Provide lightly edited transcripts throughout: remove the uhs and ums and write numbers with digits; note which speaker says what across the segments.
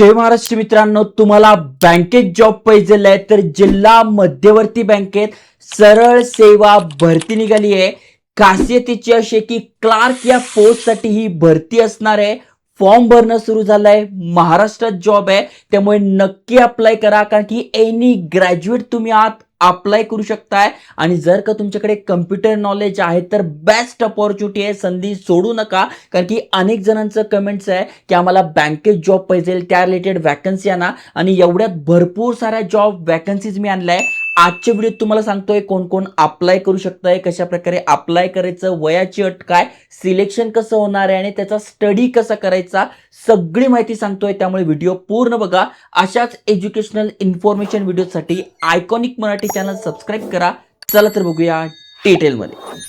Speaker 1: जय महाराष्ट्र मित्रांनो, तुम्हाला बँकेत जॉब पाहिजे आहे तर जिल्हा मध्यवर्ती बँकेत सरळ सेवा भरती निघाली आहे. खासियत तिची अशी आहे की क्लार्क या पोस्ट साठी ही भरती असणार आहे. फॉर्म भरणं सुरू झालंय. महाराष्ट्रात जॉब आहे, त्यामुळे नक्की अप्लाय करा, कारण की एनी ग्रॅज्युएट तुम्ही आत अप्लाय करू शकताय. आणि जर का तुमच्याकडे कम्प्युटर नॉलेज आहे तर बेस्ट अपॉर्च्युनिटी आहे, संधी सोडू नका. कारण की अनेक जणांचं कमेंट्स आहे की आम्हाला बँकेत जॉब पाहिजे, त्या रिलेटेड वॅकन्सी आणा. आणि एवढ्यात भरपूर साऱ्या जॉब वॅकन्सीज मी आणलाय. आजच्या व्हिडिओत तुम्हाला सांगतोय कोण कोण अप्लाय करू शकताय, कशा प्रकारे अप्लाय करायचं, वयाची अट काय, सिलेक्शन कसं होणार आहे आणि त्याचा स्टडी कसा करायचा, सगळी माहिती सांगतोय. त्यामुळे व्हिडिओ पूर्ण बघा. अशाच एज्युकेशनल इन्फॉर्मेशन व्हिडिओसाठी आयकॉनिक मराठी चॅनल सबस्क्राईब करा. चला तर बघूया डिटेलमध्ये.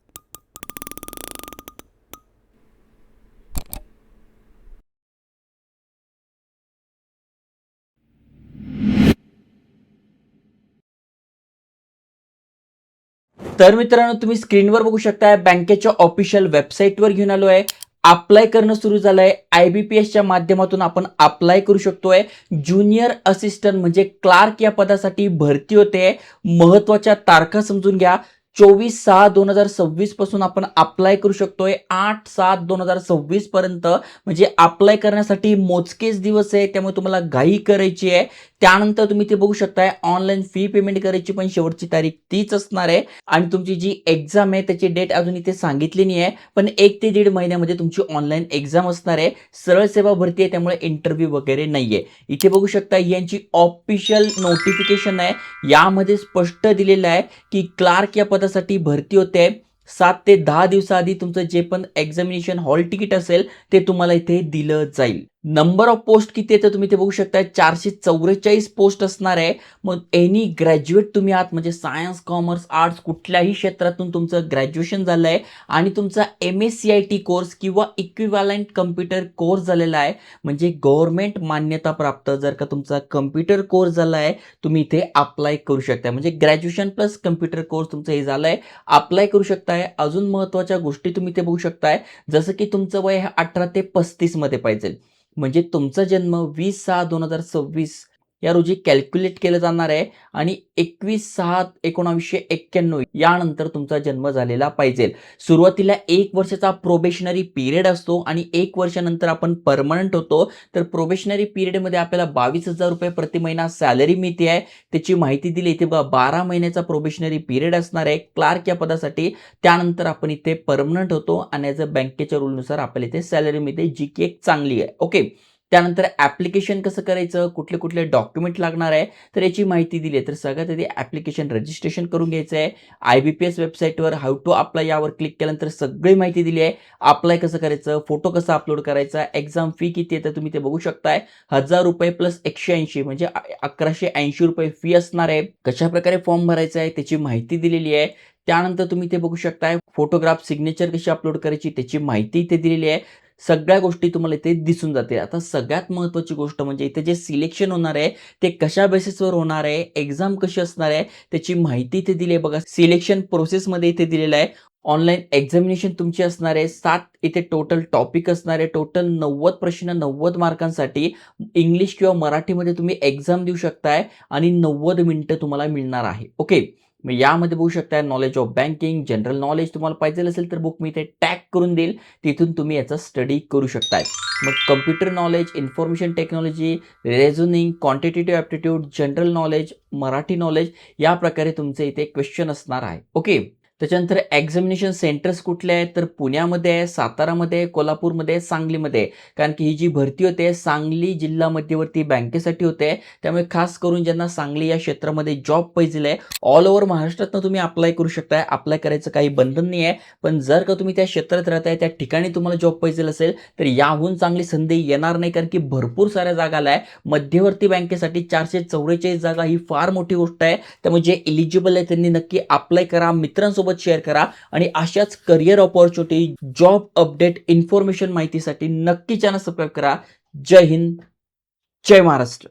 Speaker 1: तर मित्रांनो, तुम्ही स्क्रीनवर बघू शकता, बँकेच्या ऑफिशियल वेबसाईटवर घेऊन आलो आहे. अप्लाय करणं सुरू झालंय. IBPSच्या माध्यमातून आपण अप्लाय करू शकतोय. ज्युनियर असिस्टंट म्हणजे क्लार्क या पदासाठी भरती होते. महत्वाच्या तारखा समजून घ्या. 24/6/2026 पासून आपण अप्लाय करू शकतोय. 8/7/2026 पर्यंत, म्हणजे अप्लाय करण्यासाठी मोजकेच दिवस आहे, त्यामुळे तुम्हाला घाई करायची आहे. त्यानंतर तुम्ही ते बघू शकताय, ऑनलाईन फी पेमेंट करायची पण शेवटची तारीख तीच असणार आहे. आणि तुमची जी एक्झाम आहे त्याची डेट अजून इथे सांगितली नाही आहे, पण 1 ते 1.5 महिन्यामध्ये तुमची ऑनलाईन एक्झाम असणार आहे. सरळ सेवा भरती आहे, त्यामुळे इंटरव्ह्यू वगैरे नाहीये. इथे बघू शकता, यांची ऑफिशियल नोटिफिकेशन आहे. यामध्ये स्पष्ट दिलेलं आहे की क्लार्क या पदासाठी भरती होते. 7 ते 10 दिवसाआधी तुमचं जे पण एक्झामिनेशन हॉल तिकीट असेल ते तुम्हाला इथे दिलं जाईल. नंबर ऑफ पोस्ट किती आहे तर तुम्ही ते बघू शकता, 444 पोस्ट असणार आहे. मग एनी ग्रॅज्युएट तुम्ही आहात, म्हणजे सायन्स, कॉमर्स, आर्ट्स कुठल्याही क्षेत्रातून तुमचं ग्रॅज्युएशन झालंय आणि तुमचा MSCIT कोर्स किंवा इक्विव्हॅलंट कम्प्युटर कोर्स झालेला आहे, म्हणजे गव्हर्नमेंट मान्यता प्राप्त जर का तुमचा कम्प्युटर कोर्स झाला आहे, तुम्ही इथे अप्लाय करू शकता. म्हणजे ग्रॅज्युएशन प्लस कम्प्युटर कोर्स तुमचं हे झालंय, अप्लाय करू शकताय. अजून महत्त्वाच्या गोष्टी तुम्ही ते बघू शकताय, जसं की तुमचं वय 18 ते 35 मध्ये पाहिजे. म्हणजे तुमचा जन्म 20/6/2026 या रोजी कॅल्क्युलेट केलं जाणार आहे आणि 21/6/1991 यानंतर तुमचा जन्म झालेला पाहिजे. सुरुवातीला 1 वर्षाचा प्रोबेशनरी पिरियड असतो आणि 1 वर्षानंतर आपण परमनंट होतो. तर प्रोबेशनरी पिरियडमध्ये आपल्याला 22,000 रुपये प्रति महिना सॅलरी मिळते आहे. त्याची माहिती दिली इथे बघा. 12 महिन्याचा प्रोबेशनरी पिरियड असणार आहे क्लार्क या पदासाठी. त्यानंतर आपण इथे परमनंट होतो आणि ॲज अ बँकेच्या रूलनुसार आपल्याला इथे सॅलरी मिळते, जी की एक चांगली आहे. ओके. त्यानंतर ॲप्लिकेशन कसं करायचं, कुठले कुठले डॉक्युमेंट लागणार आहे, तर याची माहिती दिली आहे. तर सगळ्यात आधी ॲप्लिकेशन रजिस्ट्रेशन करून घ्यायचं आहे. IBPS वेबसाईटवर हाऊ टू अप्लाय यावर क्लिक केल्यानंतर सगळी माहिती दिली आहे. अप्लाय कसं करायचं, फोटो कसा अपलोड करायचा, एक्झाम फी किती आहे तर तुम्ही ते बघू शकताय. 1,000 रुपये प्लस 180 म्हणजे 1,180 रुपये फी असणार आहे. कशा प्रकारे फॉर्म भरायचा आहे त्याची माहिती दिलेली आहे. त्यानंतर तुम्ही ते बघू शकताय, फोटोग्राफ सिग्नेचर कशी अपलोड करायची त्याची माहिती इथे दिलेली आहे. सगळ्या गोष्टी तुम्हाला इथे दिसून जाते. आता सगळ्यात महत्त्वाची गोष्ट म्हणजे इथे जे सिलेक्शन होणार आहे ते कशा बेसिसवर होणार आहे, एक्झाम कशी असणार आहे त्याची माहिती इथे दिली आहे बघा. सिलेक्शन प्रोसेसमध्ये इथे दिलेलं आहे. ऑनलाईन एक्झामिनेशन तुमची असणार आहे. 7 इथे टोटल टॉपिक असणार आहे. टोटल 90 प्रश्न 90 मार्कांसाठी इंग्लिश किंवा मराठीमध्ये तुम्ही एक्झाम देऊ शकताय आणि 90 मिनिटं तुम्हाला मिळणार आहे. ओके. मग यामध्ये बघू शकता, knowledge of banking, general knowledge तुम्हाला पाहिजे असेल तर बुक मी इथे टॅग करून देईल, तिथून तुम्ही याचा स्टडी करू शकताय. मग computer knowledge, information technology, reasoning, quantitative aptitude, general knowledge, Marathi knowledge या प्रकारे तुमचे इथे क्वेश्चन असणार आहे. ओके. त्याच्यानंतर एक्झामिनेशन सेंटर्स कुठले आहेत तर पुण्यामध्ये आहे, सातारामध्ये आहे, कोल्हापूरमध्ये आहे, सांगलीमध्ये आहे. कारण की ही जी भरती होते सांगली जिल्हा मध्यवर्ती बँकेसाठी होते, त्यामुळे खास करून ज्यांना सांगली या क्षेत्रामध्ये जॉब पाहिजे आहे, ऑल ओव्हर महाराष्ट्रातनं तुम्ही अप्लाय करू शकताय. अप्लाय करायचं काही बंधन नाही आहे, पण जर का तुम्ही त्या क्षेत्रात राहताय, त्या ठिकाणी तुम्हाला जॉब पाहिजे असेल तर याहून चांगली संधी येणार नाही, कारण की भरपूर साऱ्या जागा आल्या आहे. मध्यवर्ती बँकेसाठी 444 जागा ही फार मोठी गोष्ट आहे. त्यामुळे जे एलिजिबल आहे त्यांनी नक्की अप्लाय करा, मित्रांसोबत शेअर करा आणि अशाच career opportunity, job update, information माहितीसाठी नक्की चॅनल सबस्क्राईब करा. जय हिंद, जय महाराष्ट्र.